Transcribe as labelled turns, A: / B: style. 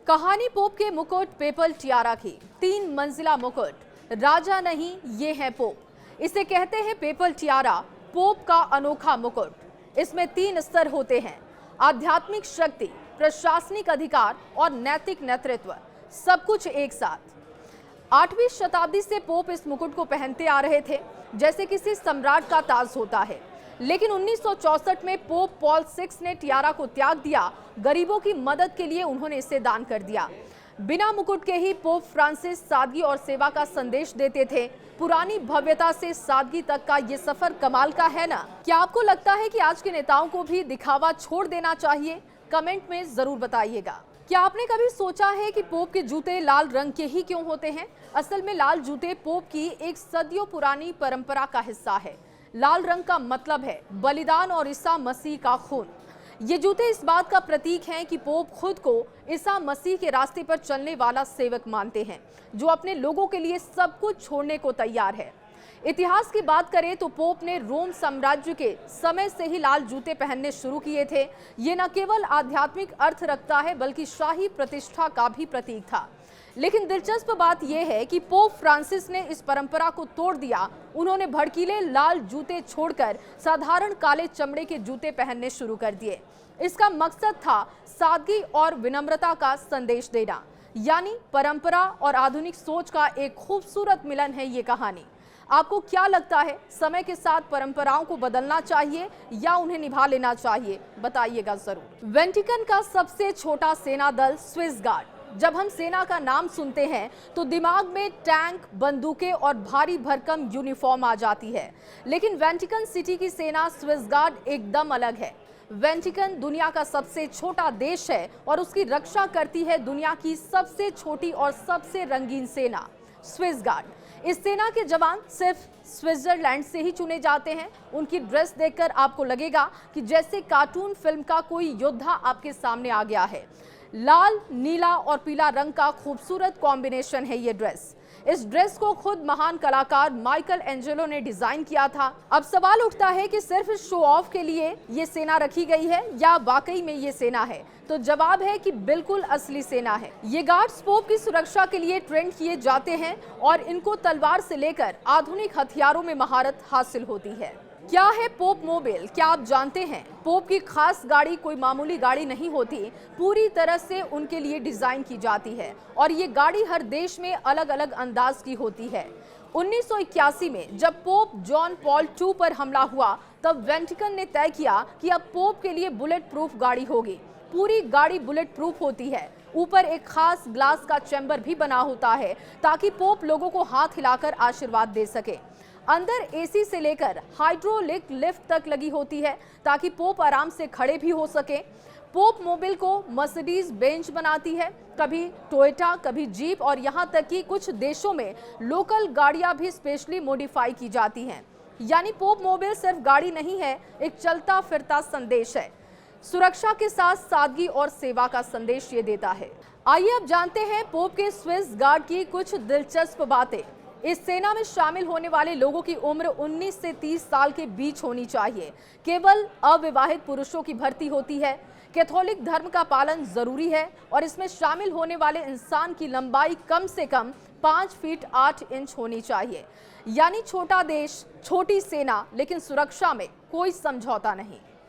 A: कहानी पोप के मुकुट पेपल टियारा की। 3 मंजिला मुकुट, राजा नहीं ये है पोप। इसे कहते हैं पेपल टियारा, पोप का अनोखा मुकुट। इसमें 3 स्तर होते हैं: आध्यात्मिक शक्ति, प्रशासनिक अधिकार और नैतिक नेतृत्व, सब कुछ एक साथ। 8वीं शताब्दी से पोप इस मुकुट को पहनते आ रहे थे जैसे किसी सम्राट का ताज होता है, लेकिन 1964 में पोप पॉल 6 ने टियारा को त्याग दिया। गरीबों की मदद के लिए उन्होंने इसे दान कर दिया। बिना मुकुट के ही पोप फ्रांसिस सादगी और सेवा का संदेश देते थे। पुरानी भव्यता से सादगी तक का ये सफर कमाल का है ना? क्या आपको लगता है कि आज के नेताओं को भी दिखावा छोड़ देना चाहिए? कमेंट में जरूर बताइएगा। क्या आपने कभी सोचा है कि पोप के जूते लाल रंग के ही क्यों होते हैं? असल में लाल जूते पोप की एक सदियों पुरानी परंपरा का हिस्सा है। लाल रंग का मतलब है बलिदान और ईसा मसीह का खून। ये जूते इस बात का प्रतीक हैं कि पोप खुद को ईसा मसीह के रास्ते पर चलने वाला सेवक मानते हैं, जो अपने लोगों के लिए सब कुछ छोड़ने को तैयार है। इतिहास की बात करें तो पोप ने रोम साम्राज्य के समय से ही लाल जूते पहनने शुरू किए थे। ये न केवल आध्यात्मिक अर्थ रखता है बल्कि शाही प्रतिष्ठा का भी प्रतीक था। लेकिन दिलचस्प बात यह है कि पोप फ्रांसिस ने इस परंपरा को तोड़ दिया। उन्होंने भड़कीले लाल जूते छोड़कर साधारण काले चमड़े के जूते पहनने शुरू कर दिए। इसका मकसद था सादगी और विनम्रता का संदेश देना, यानी परंपरा और आधुनिक सोच का एक खूबसूरत मिलन है ये कहानी। आपको क्या लगता है, समय के साथ परंपराओं को बदलना चाहिए या उन्हें निभा लेना चाहिए? बताइएगा जरूर। वेटिकन का सबसे छोटा सेना दल स्विस गार्ड। जब हम सेना का नाम सुनते हैं तो दिमाग में टैंक, बंदूकें और भारी भरकम यूनिफॉर्म आ जाती है, लेकिन वेटिकन सिटी की सेना स्विस गार्ड एकदम अलग है। वेटिकन दुनिया का सबसे छोटा देश है और उसकी रक्षा करती है दुनिया की सबसे छोटी और सबसे रंगीन सेना, स्विस गार्ड। इस सेना के जवान सिर्फ स्विट्जरलैंड से ही चुने जाते हैं। उनकी ड्रेस देखकर आपको लगेगा कि जैसे कार्टून फिल्म का कोई योद्धा आपके सामने आ गया है। लाल, नीला और पीला रंग का खूबसूरत कॉम्बिनेशन है ये ड्रेस। इस ड्रेस को खुद महान कलाकार माइकल एंजेलो ने डिजाइन किया था। अब सवाल उठता है कि सिर्फ शो ऑफ के लिए ये सेना रखी गई है या वाकई में ये सेना है? तो जवाब है कि बिल्कुल असली सेना है। ये गार्ड्स पोप की सुरक्षा के लिए ट्रेन किए जाते हैं और इनको तलवार से लेकर आधुनिक हथियारों में महारत हासिल होती है। क्या है पोप मोबाइल? क्या आप जानते हैं? पोप की खास गाड़ी कोई मामूली गाड़ी नहीं होती, पूरी तरह से उनके लिए डिजाइन की जाती है और ये गाड़ी हर देश में अलग अलग अंदाज की होती है। 1981 में जब पोप जॉन पॉल II पर हमला हुआ, तब वेटिकन ने तय किया कि अब पोप के लिए बुलेट प्रूफ गाड़ी होगी। पूरी गाड़ी बुलेट प्रूफ होती है। ऊपर एक खास ग्लास का चैम्बर भी बना होता है ताकि पोप लोगों को हाथ हिलाकर आशीर्वाद दे सके। अंदर एसी से लेकर हाइड्रोलिक लिफ्ट तक लगी होती है ताकि पोप आराम से खड़े भी हो सके। पोप मोबाइल को मर्सिडीज बेंज बनाती है, कभी टोयोटा, कभी जीप और यहाँ तक कि कुछ देशों में लोकल गाड़ियां भी स्पेशली मॉडिफाई की जाती हैं। यानी पोप मोबाइल सिर्फ गाड़ी नहीं है, एक चलता फिरता संदेश है। सुरक्षा के साथ सादगी और सेवा का संदेश ये देता है। आइए अब जानते हैं पोप के स्विस गार्ड की कुछ दिलचस्प बातें। इस सेना में शामिल होने वाले लोगों की उम्र 19 से 30 साल के बीच होनी चाहिए। केवल अविवाहित पुरुषों की भर्ती होती है। कैथोलिक धर्म का पालन जरूरी है और इसमें शामिल होने वाले इंसान की लंबाई कम से कम 5 फीट 8 इंच होनी चाहिए। यानी छोटा देश, छोटी सेना, लेकिन सुरक्षा में कोई समझौता नहीं।